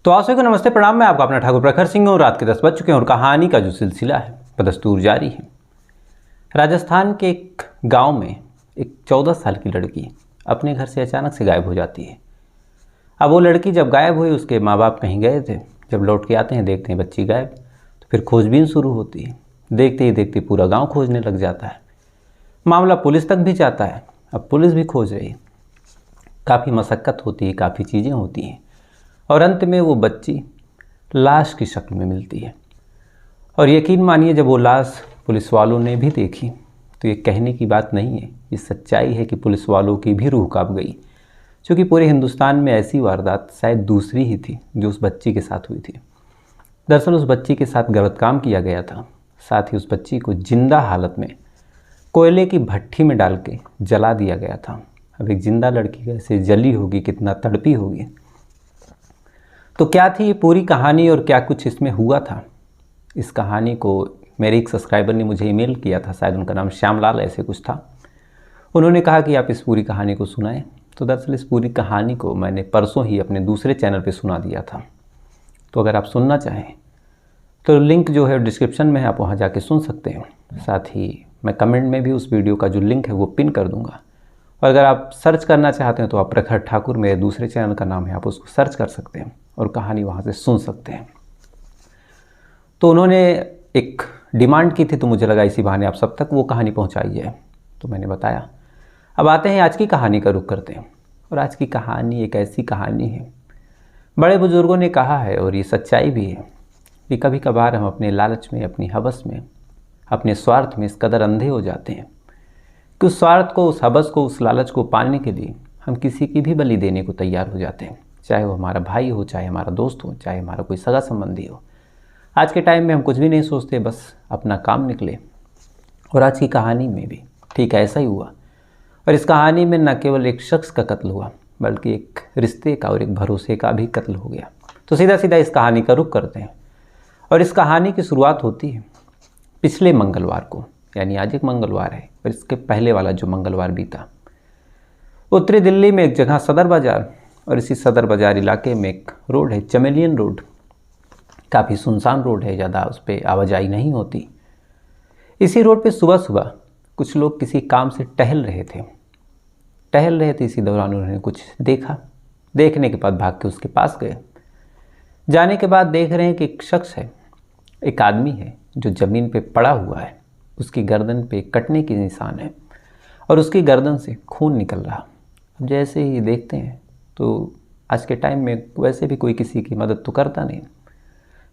तो आप सभी को नमस्ते प्रणाम। मैं आपका अपना ठाकुर प्रखर सिंह हूँ। रात के 10 बज चुके हैं और कहानी का जो सिलसिला है बदस्तूर जारी है। राजस्थान के एक गांव में एक 14 साल की लड़की अपने घर से अचानक से गायब हो जाती है। अब वो लड़की जब गायब हुई, उसके माँ बाप कहीं गए थे। जब लौट के आते हैं, देखते हैं बच्ची गायब। तो फिर खोजबीन शुरू होती है। देखते ही देखते पूरा गाँव खोजने लग जाता है। मामला पुलिस तक भी जाता है। अब पुलिस भी खोज रही है। काफ़ी मशक्क़त होती है, काफ़ी चीज़ें होती हैं और अंत में वो बच्ची लाश की शक्ल में मिलती है। और यकीन मानिए, जब वो लाश पुलिस वालों ने भी देखी तो ये कहने की बात नहीं है, ये सच्चाई है कि पुलिस वालों की भी रूह कांप गई। क्योंकि पूरे हिंदुस्तान में ऐसी वारदात शायद दूसरी ही थी जो उस बच्ची के साथ हुई थी। दरअसल उस बच्ची के साथ गलत काम किया गया था। साथ ही उस बच्ची को जिंदा हालत में कोयले की भट्ठी में डाल के जला दिया गया था। अब एक जिंदा लड़की कैसे जली होगी, कितना तड़पी होगी। तो क्या थी ये पूरी कहानी और क्या कुछ इसमें हुआ था? इस कहानी को मेरे एक सब्सक्राइबर ने मुझे ईमेल किया था, शायद उनका नाम श्यामलाल ऐसे कुछ था। उन्होंने कहा कि आप इस पूरी कहानी को सुनाएं। तो दरअसल इस पूरी कहानी को मैंने परसों ही अपने दूसरे चैनल पे सुना दिया था। तो अगर आप सुनना चाहें तो लिंक जो है डिस्क्रिप्शन में है, आप वहाँ जाके सुन सकते हैं। साथ ही मैं कमेंट में भी उस वीडियो का जो लिंक है वो पिन कर दूँगा। और अगर आप सर्च करना चाहते हैं तो आप प्रखर ठाकुर, मेरे दूसरे चैनल का नाम है, आप उसको सर्च कर सकते हैं और कहानी वहाँ से सुन सकते हैं। तो उन्होंने एक डिमांड की थी, तो मुझे लगा इसी बहाने आप सब तक वो कहानी पहुँचाई जाए, तो मैंने बताया। अब आते हैं आज की कहानी का रुख करते हैं। और आज की कहानी एक ऐसी कहानी है, बड़े बुजुर्गों ने कहा है और ये सच्चाई भी है कि कभी कभार हम अपने लालच में, अपनी हवस में, अपने स्वार्थ में इस कदर अंधे हो जाते हैं कि उस स्वार्थ को, उस हवस को, उस लालच को पाने के लिए हम किसी की भी बलि देने को तैयार हो जाते हैं। चाहे वो हमारा भाई हो, चाहे हमारा दोस्त हो, चाहे हमारा कोई सगा संबंधी हो। आज के टाइम में हम कुछ भी नहीं सोचते, बस अपना काम निकले। और आज की कहानी में भी ठीक ऐसा ही हुआ। और इस कहानी में न केवल एक शख्स का कत्ल हुआ, बल्कि एक रिश्ते का और एक भरोसे का भी कत्ल हो गया। तो सीधा सीधा इस कहानी का रुख करते हैं। और इस कहानी की शुरुआत होती है पिछले मंगलवार को, यानी आज एक मंगलवार है और इसके पहले वाला जो मंगलवार बीता। उत्तरी दिल्ली में एक जगह सदर बाज़ार, और इसी सदर बाज़ार इलाके में एक रोड है, चमेलियन रोड। काफ़ी सुनसान रोड है, ज़्यादा उस पर आवाजाही नहीं होती। इसी रोड पे सुबह सुबह कुछ लोग किसी काम से टहल रहे थे। इसी दौरान उन्होंने कुछ देखा। देखने के बाद भाग के उसके पास गए। जाने के बाद देख रहे हैं कि एक शख्स है, एक आदमी है जो ज़मीन पे पड़ा हुआ है। उसकी गर्दन पे कटने के निशान है और उसकी गर्दन से खून निकल रहा। अब जैसे ही देखते हैं तो आज के टाइम में वैसे भी कोई किसी की मदद तो करता नहीं।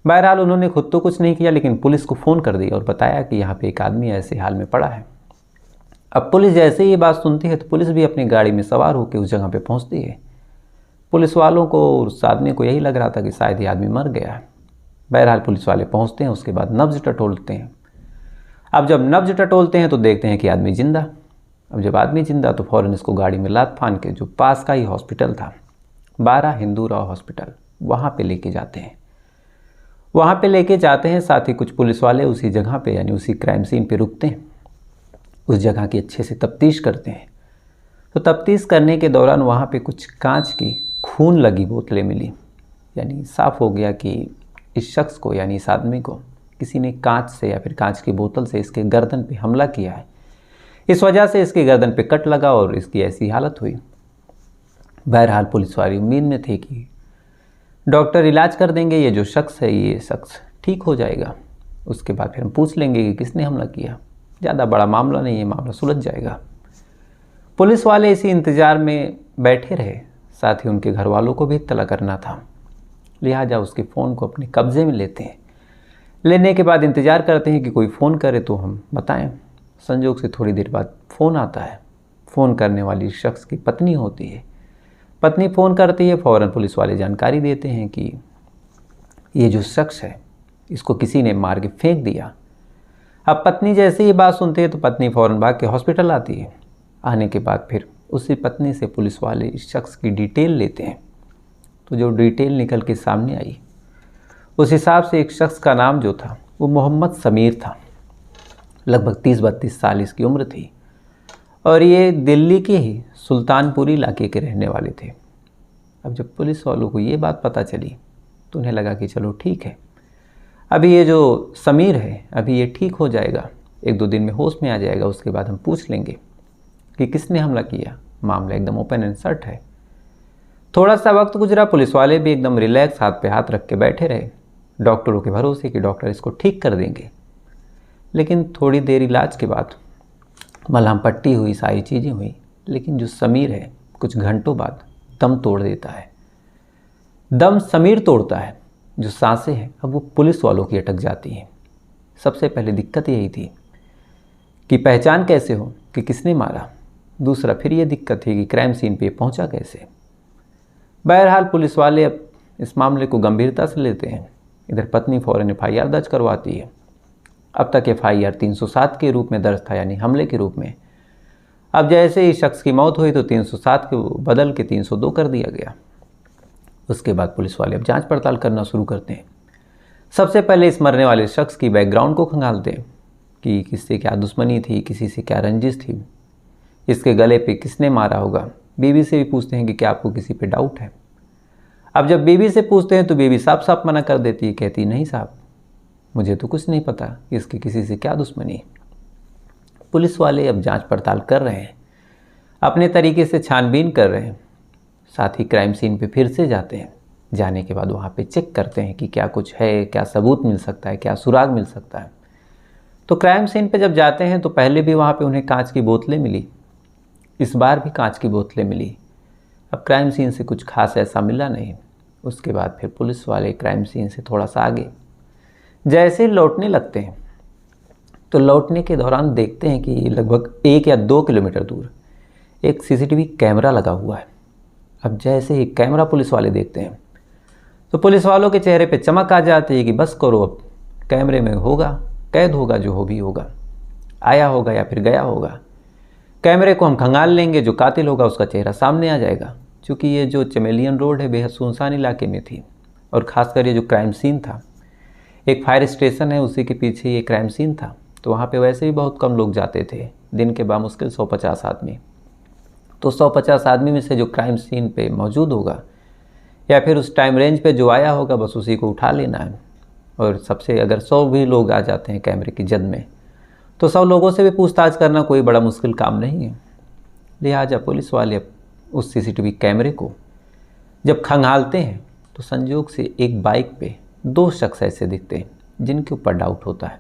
बहरहाल उन्होंने खुद तो कुछ नहीं किया, लेकिन पुलिस को फ़ोन कर दिया और बताया कि यहाँ पे एक आदमी ऐसे हाल में पड़ा है। अब पुलिस जैसे ही ये बात सुनती है तो पुलिस भी अपनी गाड़ी में सवार होकर उस जगह पे पहुँचती है। पुलिस वालों को, उस आदमी को यही लग रहा था कि शायद ये आदमी मर गया है। बहरहाल पुलिस वाले पहुँचते हैं, उसके बाद नब्ज टटोलते हैं। अब जब नब्ज टटोलते हैं तो देखते हैं कि आदमी जिंदा। अब जब आदमी जिंदा तो फ़ौरन इसको गाड़ी में लाद फान के जो पास का ही हॉस्पिटल था, 12 हिंदूराव हॉस्पिटल, वहाँ पे लेके जाते हैं। साथ ही कुछ पुलिस वाले उसी जगह पे, यानी उसी क्राइम सीन पे रुकते हैं। उस जगह की अच्छे से तफ्तीश करते हैं। तो तफ्तीश करने के दौरान वहाँ पे कुछ कांच की खून लगी बोतलें मिली। यानी साफ़ हो गया कि इस शख्स को, यानी इस आदमी को किसी ने कांच से या फिर कांच की बोतल से इसके गर्दन पे हमला किया है। इस वजह से इसकी गर्दन पे कट लगा और इसकी ऐसी हालत हुई। बहरहाल पुलिस वाले उम्मीद में थे कि डॉक्टर इलाज कर देंगे, ये जो शख्स है ये शख्स ठीक हो जाएगा। उसके बाद फिर हम पूछ लेंगे कि किसने हमला किया। ज़्यादा बड़ा मामला नहीं है, मामला सुलझ जाएगा। पुलिस वाले इसी इंतज़ार में बैठे रहे। साथ ही उनके घर वालों को भी इत्तला करना था, लिहाजा उसके फ़ोन को अपने कब्ज़े में लेते हैं। लेने के बाद इंतज़ार करते हैं कि कोई फ़ोन करे तो हम बताएं। संजोग से थोड़ी देर बाद फ़ोन आता है। फ़ोन करने वाली शख्स की पत्नी होती है। पत्नी फ़ोन करती है, फ़ौरन पुलिस वाले जानकारी देते हैं कि ये जो शख्स है इसको किसी ने मार के फेंक दिया। अब पत्नी जैसे ही बात सुनती है तो पत्नी फ़ौरन भाग के हॉस्पिटल आती है। आने के बाद फिर उसी पत्नी से पुलिस वाले इस शख्स की डिटेल लेते हैं। तो जो डिटेल निकल के सामने आई, उस हिसाब से एक शख्स का नाम जो था वो मोहम्मद समीर था। लगभग 30-32 साल इसकी उम्र थी और ये दिल्ली के ही सुल्तानपुरी इलाके के रहने वाले थे। अब जब पुलिस वालों को ये बात पता चली तो उन्हें लगा कि चलो ठीक है, अभी ये जो समीर है अभी ये ठीक हो जाएगा, 1-2 दिन में होश में आ जाएगा, उसके बाद हम पूछ लेंगे कि किसने हमला किया। मामला एकदम ओपन एंड शट है। थोड़ा सा वक्त गुजरा, पुलिस वाले भी एकदम रिलैक्स हाथ पे हाथ रख के बैठे रहे, डॉक्टरों के भरोसे कि डॉक्टर इसको ठीक कर देंगे। लेकिन थोड़ी देर इलाज के बाद मलहम पट्टी हुई, सारी चीज़ें हुई, लेकिन जो समीर है कुछ घंटों बाद दम तोड़ देता है। दम समीर तोड़ता है, जो सांसें हैं अब वो पुलिस वालों की अटक जाती हैं। सबसे पहले दिक्कत यही थी कि पहचान कैसे हो कि किसने मारा। दूसरा फिर ये दिक्कत थी कि क्राइम सीन पे पहुंचा कैसे। बहरहाल पुलिस वाले अब इस मामले को गंभीरता से लेते हैं। इधर पत्नी फ़ौरन FIR दर्ज करवाती है। अब तक FIR 307 के रूप में दर्ज था, यानी हमले के रूप में। अब जैसे ही शख्स की मौत हुई तो 307 को बदल के 302 कर दिया गया। उसके बाद पुलिस वाले अब जांच पड़ताल करना शुरू करते हैं। सबसे पहले इस मरने वाले शख्स की बैकग्राउंड को खंगालते हैं कि किससे क्या दुश्मनी थी, किसी से क्या रंजिश थी, इसके गले पे किसने मारा होगा। बीवी से भी पूछते हैं कि क्या आपको किसी पे डाउट है। अब जब बीवी से पूछते हैं तो बीवी साफ साफ मना कर देती है, कहती नहीं साहब, मुझे तो कुछ नहीं पता इसकी किसी से क्या दुश्मनी। पुलिस वाले अब जांच पड़ताल कर रहे हैं, अपने तरीके से छानबीन कर रहे हैं। साथ ही क्राइम सीन पे फिर से जाते हैं। जाने के बाद वहाँ पे चेक करते हैं कि क्या कुछ है, क्या सबूत मिल सकता है, क्या सुराग मिल सकता है। तो क्राइम सीन पे जब जाते हैं तो पहले भी वहाँ पे उन्हें कांच की बोतलें मिली, इस बार भी कांच की बोतलें मिली। अब क्राइम सीन से कुछ खास ऐसा मिला नहीं। उसके बाद फिर पुलिस वाले क्राइम सीन से थोड़ा सा आगे जैसे लौटने लगते हैं तो लौटने के दौरान देखते हैं कि लगभग 1 या 2 किलोमीटर दूर एक CCTV कैमरा लगा हुआ है। अब जैसे ही कैमरा पुलिस वाले देखते हैं तो पुलिस वालों के चेहरे पे चमक आ जाती है कि बस करो, अब कैमरे में होगा, कैद होगा, जो हो भी होगा, आया होगा या फिर गया होगा। कैमरे को हम खंगाल लेंगे, जो कातिल होगा उसका चेहरा सामने आ जाएगा। क्योंकि ये जो चमेलियन रोड है बेहद सुनसान इलाके में थी, और ख़ासकर ये जो क्राइम सीन था, एक फायर स्टेशन है उसी के पीछे ये क्राइम सीन था, तो वहाँ पे वैसे भी बहुत कम लोग जाते थे, दिन के बामुश्किल 150 आदमी। तो 150 आदमी में से जो क्राइम सीन पे मौजूद होगा या फिर उस टाइम रेंज पे जो आया होगा, बस उसी को उठा लेना है। और सबसे अगर 100 भी लोग आ जाते हैं कैमरे की जद में तो 100 लोगों से भी पूछताछ करना कोई बड़ा मुश्किल काम नहीं है। लिहाजा पुलिस वाले उस CCTV कैमरे को जब खंगालते हैं तो संजोग से एक बाइक पे 2 शख्स ऐसे दिखते हैं जिनके ऊपर डाउट होता है।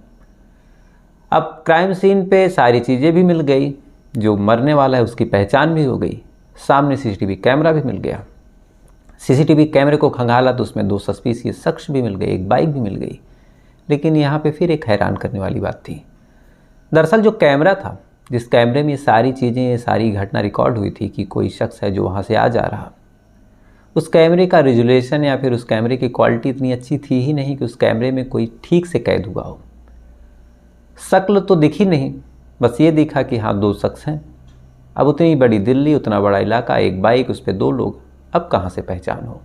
अब क्राइम सीन पे सारी चीज़ें भी मिल गई, जो मरने वाला है उसकी पहचान भी हो गई, सामने CCTV कैमरा भी मिल गया। CCTV कैमरे को खंगाला तो उसमें 2 सस्पिशियस शख्स भी मिल गए, एक बाइक भी मिल गई। लेकिन यहाँ पे फिर एक हैरान करने वाली बात थी। दरअसल जो कैमरा था, जिस कैमरे में ये सारी चीज़ें, ये सारी घटना रिकॉर्ड हुई थी कि कोई शख्स है जो वहाँ से आ जा रहा, उस कैमरे का रेजुलेशन या फिर उस कैमरे की क्वालिटी इतनी अच्छी थी ही नहीं कि उस कैमरे में कोई ठीक से कैद हुआ हो। शक्ल तो दिखी नहीं, बस ये दिखा कि हाँ 2 शख्स हैं। अब उतनी बड़ी दिल्ली, उतना बड़ा इलाका, एक बाइक, उस पर 2 लोग, अब कहाँ से पहचान हो।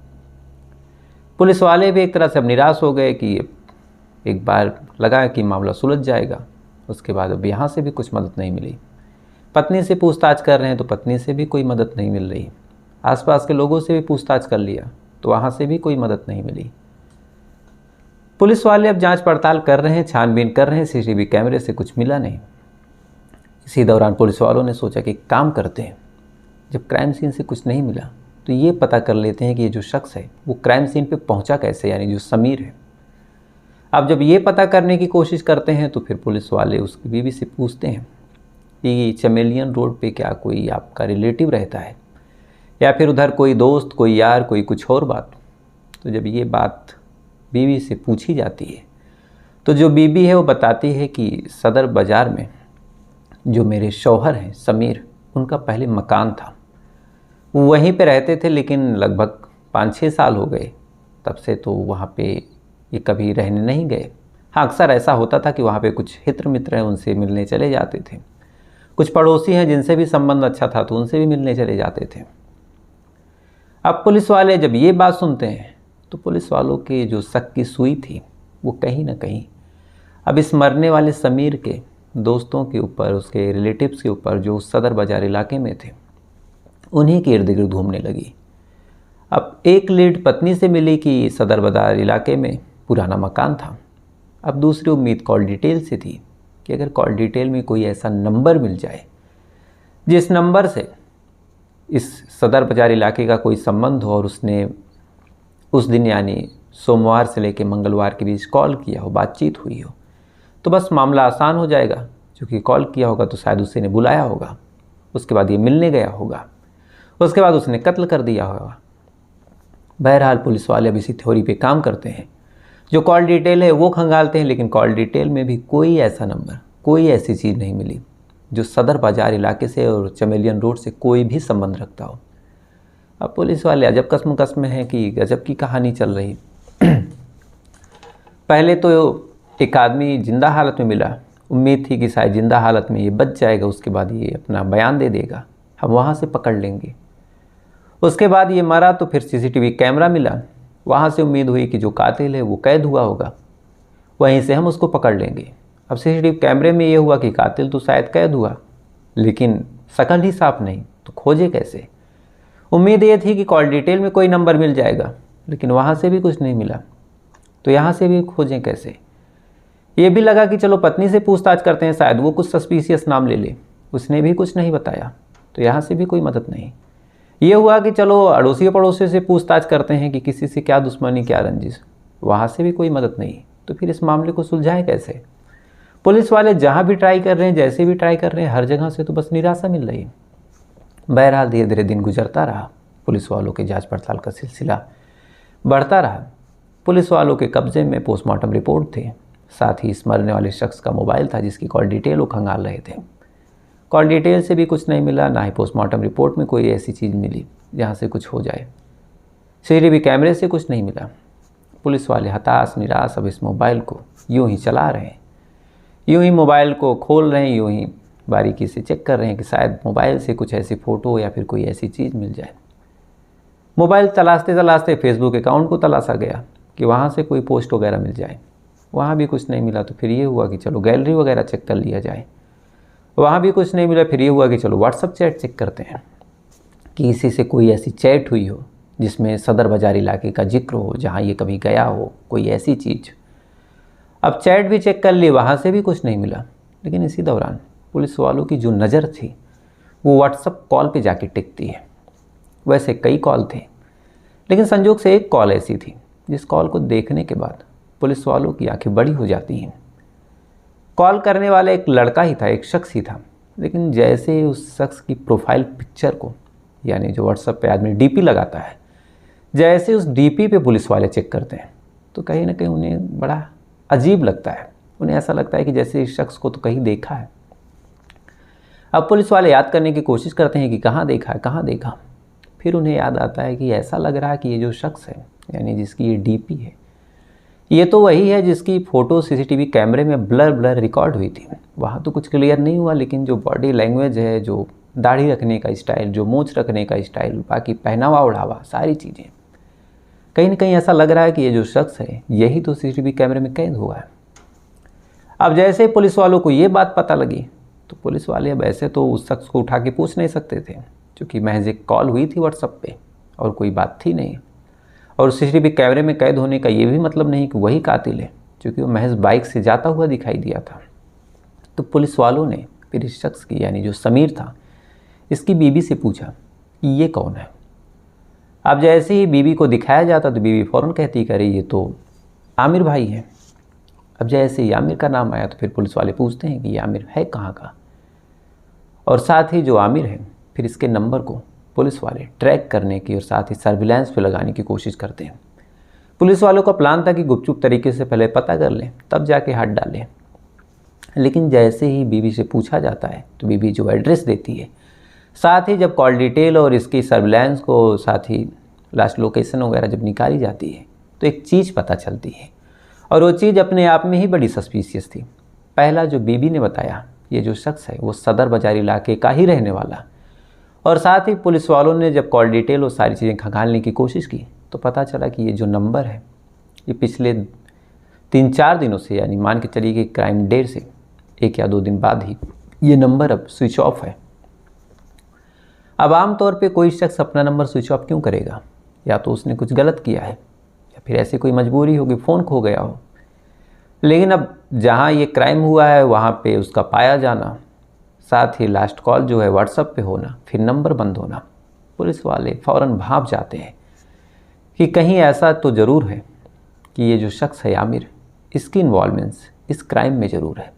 पुलिस वाले भी एक तरह से अब निराश हो गए कि एक बार लगा कि मामला सुलझ जाएगा। उसके बाद अब यहाँ से भी कुछ मदद नहीं मिली। पत्नी से पूछताछ कर रहे हैं तो पत्नी से भी कोई मदद नहीं मिल रही। आसपास के लोगों से भी पूछताछ कर लिया तो वहाँ से भी कोई मदद नहीं मिली। पुलिस वाले अब जांच पड़ताल कर रहे हैं, छानबीन कर रहे हैं, CCTV कैमरे से कुछ मिला नहीं। इसी दौरान पुलिस वालों ने सोचा कि काम करते हैं, जब क्राइम सीन से कुछ नहीं मिला तो ये पता कर लेते हैं कि ये जो शख्स है वो क्राइम सीन पे पहुंचा कैसे, यानी जो समीर है। अब जब ये पता करने की कोशिश करते हैं तो फिर पुलिस वाले उसकी बीवी से पूछते हैं कि चमेलियन रोड पे क्या कोई आपका रिलेटिव रहता है या फिर उधर कोई दोस्त, कोई यार, कोई कुछ और बात। तो जब ये बात बीवी से पूछी जाती है तो जो बीवी है वो बताती है कि सदर बाज़ार में जो मेरे शौहर हैं समीर, उनका पहले मकान था, वो वहीं पे रहते थे, लेकिन लगभग 5-6 साल हो गए तब से तो वहाँ पे ये कभी रहने नहीं गए। हाँ, अक्सर ऐसा होता था कि वहाँ पे कुछ हित्र मित्र हैं उनसे मिलने चले जाते थे, कुछ पड़ोसी हैं जिनसे भी संबंध अच्छा था तो उनसे भी मिलने चले जाते थे। अब पुलिस वाले जब ये बात सुनते हैं तो पुलिस वालों के जो शक की सुई थी वो कहीं ना कहीं अब इस मरने वाले समीर के दोस्तों के ऊपर, उसके रिलेटिव्स के ऊपर जो सदर बाज़ार इलाके में थे, उन्हीं के इर्द गिर्द घूमने लगी। अब एक लीड पत्नी से मिली कि सदर बाजार इलाके में पुराना मकान था। अब दूसरी उम्मीद कॉल डिटेल से थी कि अगर कॉल डिटेल में कोई ऐसा नंबर मिल जाए जिस नंबर से इस सदर बाजार इलाके का कोई संबंध हो और उसने उस दिन यानी सोमवार से लेकर मंगलवार के बीच कॉल किया हो, बातचीत हुई हो, तो बस मामला आसान हो जाएगा। क्योंकि कॉल किया होगा तो शायद उसी ने बुलाया होगा, उसके बाद ये मिलने गया होगा, उसके बाद उसने कत्ल कर दिया होगा। बहरहाल पुलिस वाले अब इसी थ्योरी पे काम करते हैं। जो कॉल डिटेल है वो खंगालते हैं, लेकिन कॉल डिटेल में भी कोई ऐसा नंबर, कोई ऐसी चीज़ नहीं मिली जो सदर बाजार इलाके से और चमेलियन रोड से कोई भी संबंध रखता हो। अब पुलिस वाले अजब कस्म में हैं कि गजब की कहानी चल रही। पहले तो एक आदमी जिंदा हालत में मिला, उम्मीद थी कि शायद जिंदा हालत में ये बच जाएगा, उसके बाद ये अपना बयान दे देगा, हम वहाँ से पकड़ लेंगे। उसके बाद ये मरा तो फिर सीसीटीवी कैमरा मिला, वहाँ से उम्मीद हुई कि जो कातिल है वो कैद हुआ होगा, वहीं से हम उसको पकड़ लेंगे। अब सीसीटीवी कैमरे में ये हुआ कि कातिल तो शायद कैद हुआ, लेकिन शक्ल ही साफ नहीं, तो खोजे कैसे। उम्मीद ये थी कि कॉल डिटेल में कोई नंबर मिल जाएगा, लेकिन वहाँ से भी कुछ नहीं मिला, तो यहाँ से भी खोजें कैसे। ये भी लगा कि चलो पत्नी से पूछताछ करते हैं, शायद वो कुछ सस्पिशियस नाम ले ले, उसने भी कुछ नहीं बताया, तो यहाँ से भी कोई मदद नहीं। ये हुआ कि चलो अड़ोसियों पड़ोसियों से पूछताछ करते हैं कि किसी से क्या दुश्मनी क्या रंजिश, वहाँ से भी कोई मदद नहीं, तो फिर इस मामले को सुलझाएं कैसे। पुलिस वाले जहाँ भी ट्राई कर रहे हैं, जैसे भी ट्राई कर रहे हैं, हर जगह से तो बस निराशा मिल रही। बहरहाल धीरे धीरे दिन गुजरता रहा, पुलिस वालों के जांच पड़ताल का सिलसिला बढ़ता रहा। पुलिस वालों के कब्जे में पोस्टमार्टम रिपोर्ट थे, साथ ही इस मरने वाले शख्स का मोबाइल था जिसकी कॉल डिटेल वो खंगाल रहे थे। कॉल डिटेल से भी कुछ नहीं मिला, ना ही पोस्टमार्टम रिपोर्ट में कोई ऐसी चीज़ मिली जहाँ से कुछ हो जाए। सीसीटीवी कैमरे से कुछ नहीं मिला। पुलिस वाले हताश निराश अब इस मोबाइल को यूं ही चला रहे हैं, यूं ही मोबाइल को खोल रहे हैं, यूं ही बारीकी से चेक कर रहे हैं कि शायद मोबाइल से कुछ ऐसी फ़ोटो या फिर कोई ऐसी चीज़ मिल जाए। मोबाइल तलाशते तलाशते फेसबुक अकाउंट को तलाशा गया कि वहाँ से कोई पोस्ट वगैरह मिल जाए, वहाँ भी कुछ नहीं मिला। तो फिर ये हुआ कि चलो गैलरी वगैरह चेक कर लिया जाए, वहाँ भी कुछ नहीं मिला। फिर ये हुआ कि चलो व्हाट्सअप चैट चेक करते हैं कि इसी से कोई ऐसी चैट हुई हो जिसमें सदर बाजार इलाके का जिक्र हो, जहाँ ये कभी गया हो, कोई ऐसी चीज़। अब चैट भी चेक कर ली, वहाँ से भी कुछ नहीं मिला। लेकिन इसी दौरान पुलिस वालों की जो नज़र थी वो व्हाट्सअप कॉल पे जाके टिकती है। वैसे कई कॉल थे, लेकिन संजोग से एक कॉल ऐसी थी जिस कॉल को देखने के बाद पुलिस वालों की आंखें बड़ी हो जाती हैं। कॉल करने वाला एक लड़का ही था, एक शख्स ही था, लेकिन जैसे ही उस शख्स की प्रोफाइल पिक्चर को, यानी जो व्हाट्सएप पे आदमी डीपी लगाता है, जैसे उस डीपी पे पुलिस वाले चेक करते हैं तो कहीं ना कहीं उन्हें बड़ा अजीब लगता है। उन्हें ऐसा लगता है कि जैसे इस शख्स को तो कहीं देखा है। अब पुलिस वाले याद करने की कोशिश करते हैं कि कहाँ देखा है, कहाँ देखा। फिर उन्हें याद आता है कि ऐसा लग रहा है कि ये जो शख्स है, यानी जिसकी ये डीपी है, ये तो वही है जिसकी फ़ोटो सीसीटीवी कैमरे में ब्लर रिकॉर्ड हुई थी। वहाँ तो कुछ क्लियर नहीं हुआ, लेकिन जो बॉडी लैंग्वेज है, जो दाढ़ी रखने का स्टाइल, जो मूंछ रखने का स्टाइल, बाकी पहनावा ओढ़ावा, सारी चीज़ें, कहीं ना कहीं ऐसा लग रहा है कि ये जो शख्स है यही तो सीसीटीवी कैमरे में कैद हुआ है। अब जैसे पुलिस वालों को ये बात पता लगी तो पुलिस वाले अब ऐसे तो उस शख्स को उठा के पूछ नहीं सकते थे, क्योंकि महज एक कॉल हुई थी व्हाट्सएप पे और कोई बात थी नहीं। और सीसीटीवी कैमरे में कैद होने का ये भी मतलब नहीं कि वही कातिल है, क्योंकि वो महज बाइक से जाता हुआ दिखाई दिया था। तो पुलिस वालों ने फिर इस शख्स की, यानी जो समीर था, इसकी बीवी से पूछा कि ये कौन है। अब जैसे ही बीवी को दिखाया जाता तो बीवी फ़ौरन कहती कि अरे ये तो आमिर भाई है। अब जैसे ही आमिर का नाम आया तो फिर पुलिस वाले पूछते हैं कि ये आमिर है कहाँ का, और साथ ही जो आमिर है फिर इसके नंबर को पुलिस वाले ट्रैक करने की और साथ ही सर्विलांस पे लगाने की कोशिश करते हैं। पुलिस वालों का प्लान था कि गुपचुप तरीके से पहले पता कर लें, तब जाके हाथ डालें। लेकिन जैसे ही बीवी से पूछा जाता है तो बीवी जो एड्रेस देती है, साथ ही जब कॉल डिटेल और इसकी सर्विलांस को, साथ ही लास्ट लोकेशन वगैरह जब निकाली जाती है तो एक चीज़ पता चलती है, और वो चीज़ अपने आप में ही बड़ी सस्पिशियस थी। पहला जो बीबी ने बताया, ये जो शख्स है वो सदर बाजार इलाके का ही रहने वाला। और साथ ही पुलिस वालों ने जब कॉल डिटेल और सारी चीज़ें खंगालने की कोशिश की तो पता चला कि ये जो नंबर है ये पिछले 3-4 दिनों से, यानी मान के चलिए कि क्राइम डे से 1 या 2 दिन बाद ही ये नंबर अब स्विच ऑफ है। अब आमतौर पे कोई शख्स अपना नंबर स्विच ऑफ क्यों करेगा? या तो उसने कुछ गलत किया है या फिर ऐसी कोई मजबूरी होगी, फ़ोन खो गया हो। लेकिन अब जहाँ ये क्राइम हुआ है वहाँ पे उसका पाया जाना, साथ ही लास्ट कॉल जो है व्हाट्सएप पे होना, फिर नंबर बंद होना, पुलिस वाले फ़ौरन भाप जाते हैं कि कहीं ऐसा तो ज़रूर है कि ये जो शख्स है आमिर, इसकी इन्वॉल्वमेंट्स इस क्राइम में ज़रूर है।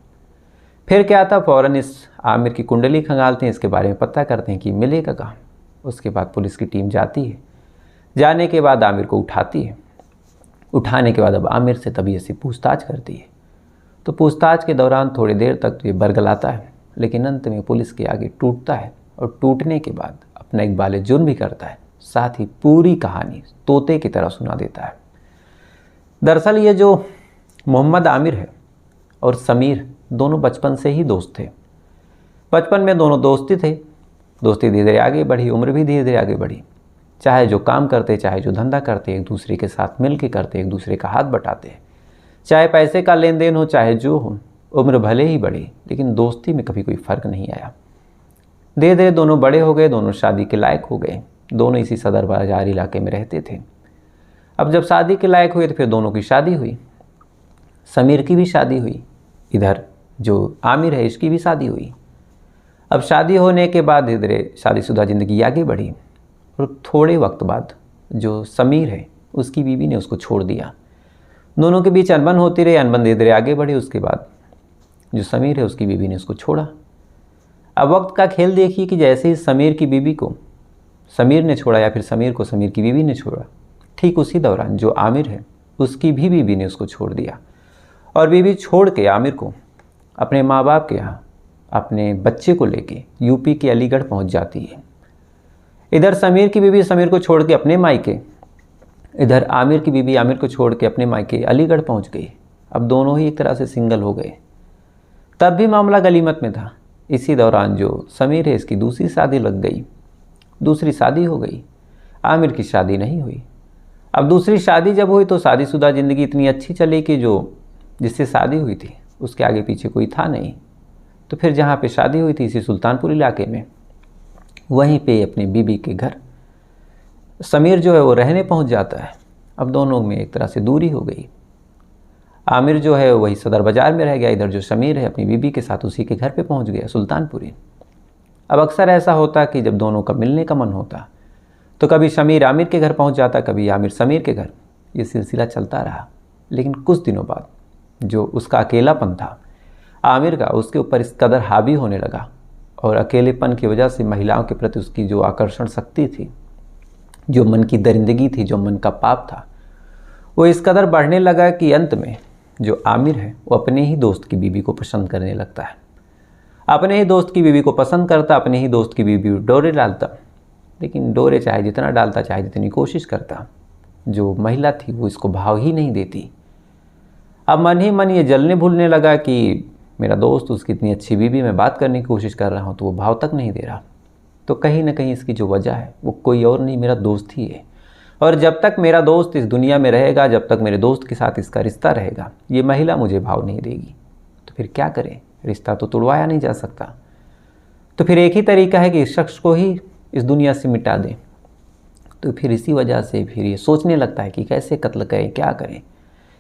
फिर क्या था, फ़ौरन इस आमिर की कुंडली खंगालते हैं, इसके बारे में पता करते हैं कि मिलेगा कहाँ। उसके बाद पुलिस की टीम जाती है, जाने के बाद आमिर को उठाती है। उठाने के बाद अब आमिर से तभी ऐसी पूछताछ करती है। तो पूछताछ के दौरान थोड़ी देर तक तो ये बरगलाता है, लेकिन अंत में पुलिस के आगे टूटता है और टूटने के बाद अपना इकबाल जुर्म भी करता है, साथ ही पूरी कहानी तोते की तरह सुना देता है। दरअसल ये जो मोहम्मद आमिर है और समीर दोनों बचपन से ही दोस्त थे। बचपन में दोनों दोस्ती थे, दोस्ती धीरे धीरे आगे बढ़ी, उम्र भी धीरे धीरे आगे बढ़ी। चाहे जो काम करते, चाहे जो धंधा करते, एक दूसरे के साथ मिल के करते, एक दूसरे का हाथ बटाते। चाहे पैसे का लेन देन हो, चाहे जो हो, उम्र भले ही बढ़ी लेकिन दोस्ती में कभी कोई फ़र्क नहीं आया। धीरे धीरे दोनों बड़े हो गए, दोनों शादी के लायक हो गए। दोनों इसी सदर बाजार इलाके में रहते थे। अब जब शादी के लायक हुए तो फिर दोनों की शादी हुई। समीर की भी शादी हुई, इधर जो आमिर है इसकी भी शादी हुई। अब शादी होने के बाद धीरे धीरे शादीशुदा ज़िंदगी आगे बढ़ी और थोड़े वक्त बाद जो समीर है उसकी बीवी ने उसको छोड़ दिया। दोनों के बीच अनबन होती रही, अनबन धीरे धीरे आगे बढ़ी। उसके बाद जो समीर है उसकी बीवी ने उसको छोड़ा। अब वक्त का खेल देखिए कि जैसे ही समीर की बीवी को समीर ने छोड़ा या फिर समीर को समीर की बीवी ने छोड़ा, ठीक उसी दौरान जो आमिर है उसकी भी बीवी ने उसको छोड़ दिया। और बीवी छोड़ के आमिर को अपने माँ बाप के यहाँ अपने बच्चे को लेके यूपी के अलीगढ़ पहुँच जाती है। इधर समीर की बीवी समीर को छोड़ के अपने मायके, इधर आमिर की बीवी आमिर को छोड़ के अपने मायके अलीगढ़ पहुँच गई। अब दोनों ही एक तरह से सिंगल हो गए। तब भी मामला गलीमत में था। इसी दौरान जो समीर है इसकी दूसरी शादी लग गई, दूसरी शादी हो गई। आमिर की शादी नहीं हुई। अब दूसरी शादी जब हुई तो शादीशुदा ज़िंदगी इतनी अच्छी चली कि जो जिससे शादी हुई थी उसके आगे पीछे कोई था नहीं। तो फिर जहाँ पे शादी हुई थी इसी सुल्तानपुर इलाके में, वहीं पे अपनी बीबी के घर समीर जो है वो रहने पहुँच जाता है। अब दोनों में एक तरह से दूरी हो गई। आमिर जो है वही सदर बाज़ार में रह गया, इधर जो समीर है अपनी बीबी के साथ उसी के घर पे पहुंच गया सुल्तानपुरी। अब अक्सर ऐसा होता कि जब दोनों का मिलने का मन होता तो कभी समीर आमिर के घर पहुंच जाता, कभी आमिर समीर के घर। ये सिलसिला चलता रहा। लेकिन कुछ दिनों बाद जो उसका अकेलापन था आमिर का, उसके ऊपर इस कदर हावी होने लगा और अकेलेपन की वजह से महिलाओं के प्रति उसकी जो आकर्षण शक्ति थी, जो मन की दरिंदगी थी, जो मन का पाप था, वो इस कदर बढ़ने लगा कि अंत में जो आमिर है वो अपने ही दोस्त की बीवी को पसंद करने लगता है। अपने ही दोस्त की बीवी को पसंद करता, अपने ही दोस्त की बीवी डोरे डालता। लेकिन डोरे चाहे जितना डालता, चाहे जितनी कोशिश करता, जो महिला थी वो इसको भाव ही नहीं देती। अब मन ही मन ये जलने भूलने लगा कि मेरा दोस्त, उसकी इतनी अच्छी बीवी, मैं बात करने की कोशिश कर रहा हूँ तो वो भाव तक नहीं दे रहा। तो कहीं ना कहीं इसकी जो वजह है वो कोई और नहीं, मेरा दोस्त ही है। और जब तक मेरा दोस्त इस दुनिया में रहेगा, जब तक मेरे दोस्त के साथ इसका रिश्ता रहेगा, ये महिला मुझे भाव नहीं देगी। तो फिर क्या करें, रिश्ता तो तोड़वाया नहीं जा सकता। तो फिर एक ही तरीका है कि इस शख्स को ही इस दुनिया से मिटा दें। तो फिर इसी वजह से फिर ये सोचने लगता है कि कैसे कत्ल करें, क्या करें।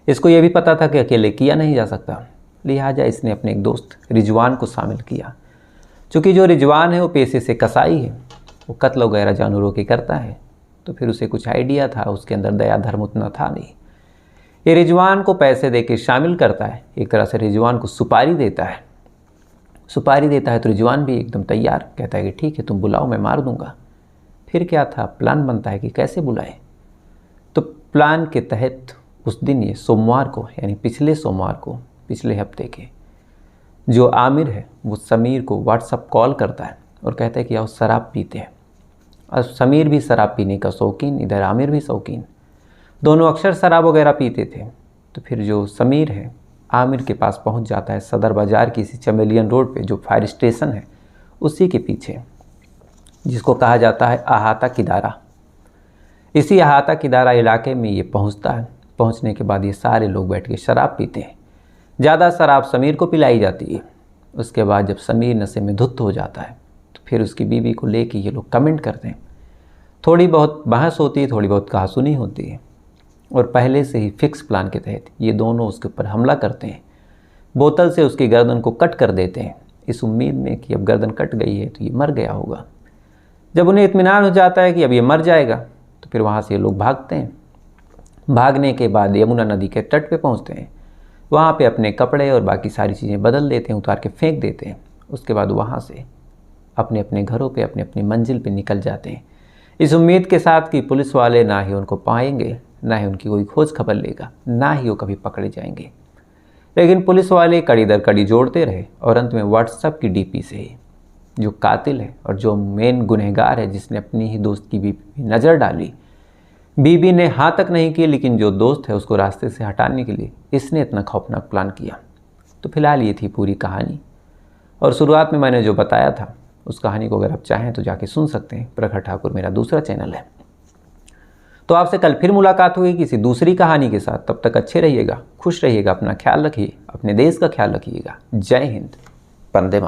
इसको ये भी पता था कि अकेले किया नहीं जा सकता, लिहाजा इसने अपने एक दोस्त रिजवान को शामिल किया। चूँकि जो रिजवान है वो पेशे से कसाई है, वो कत्ल वगैरह जानवरों के करता है। तो फिर उसे कुछ आइडिया था, उसके अंदर दया धर्म उतना था नहीं। ये रिजवान को पैसे देके शामिल करता है, एक तरह से रिजवान को सुपारी देता है। सुपारी देता है तो रिजवान भी एकदम तैयार, कहता है कि ठीक है तुम बुलाओ, मैं मार दूंगा। फिर क्या था, प्लान बनता है कि कैसे बुलाए। तो प्लान के तहत उस दिन ये सोमवार को, यानी पिछले सोमवार को, पिछले हफ्ते के, जो आमिर है वो समीर को व्हाट्सअप कॉल करता है और कहता है कि आओ शराब पीते हैं। और समीर भी शराब पीने का शौकीन, इधर आमिर भी शौकीन, दोनों अक्सर शराब वगैरह पीते थे। तो फिर जो समीर है आमिर के पास पहुंच जाता है सदर बाज़ार की इसी चमेलियन रोड पे, जो फायर स्टेशन है उसी के पीछे, जिसको कहा जाता है अहाता किदारा। इसी अहाता किदारा इलाके में ये पहुंचता है। पहुंचने के बाद ये सारे लोग बैठ के शराब पीते हैं। ज़्यादा शराब समीर को पिलाई जाती है। उसके बाद जब समीर नशे में धुत हो जाता है तो फिर उसकी बीवी को लेके ये लोग कमेंट करते हैं। थोड़ी बहुत बहस होती है, थोड़ी बहुत कहासुनी होती है, और पहले से ही फिक्स प्लान के तहत ये दोनों उसके ऊपर हमला करते हैं। बोतल से उसकी गर्दन को कट कर देते हैं, इस उम्मीद में कि अब गर्दन कट गई है तो ये मर गया होगा। जब उन्हें इत्मीनान हो जाता है कि अब ये मर जाएगा तो फिर वहाँ से ये लोग भागते हैं। भागने के बाद यमुना नदी के तट पे पहुँचते हैं। वहाँ पे अपने कपड़े और बाकी सारी चीज़ें बदल देते हैं, उतार के फेंक देते हैं। उसके बाद वहाँ से अपने अपने घरों पे, अपने अपनी मंजिल पे निकल जाते हैं, इस उम्मीद के साथ कि पुलिस वाले ना ही उनको पाएंगे, ना ही उनकी कोई खोज खबर लेगा, ना ही वो कभी पकड़े जाएंगे। लेकिन पुलिस वाले कड़ी दर कड़ी जोड़ते रहे और अंत में व्हाट्सएप की डीपी से ही जो कातिल है और जो मेन गुनहगार है, जिसने अपनी ही दोस्त की बीबी पे नज़र डाली, बीबी ने हाँ तक नहीं की, लेकिन जो दोस्त है उसको रास्ते से हटाने के लिए इसने इतना खौफनाक प्लान किया। तो फिलहाल ये थी पूरी कहानी, और शुरुआत में मैंने जो बताया था उस कहानी को अगर आप चाहें तो जाके सुन सकते हैं। प्रखर ठाकुर मेरा दूसरा चैनल है। तो आपसे कल फिर मुलाकात हुई किसी दूसरी कहानी के साथ। तब तक अच्छे रहिएगा, खुश रहिएगा, अपना ख्याल रखिए, अपने देश का ख्याल रखिएगा। जय हिंद, वंदे मातरम।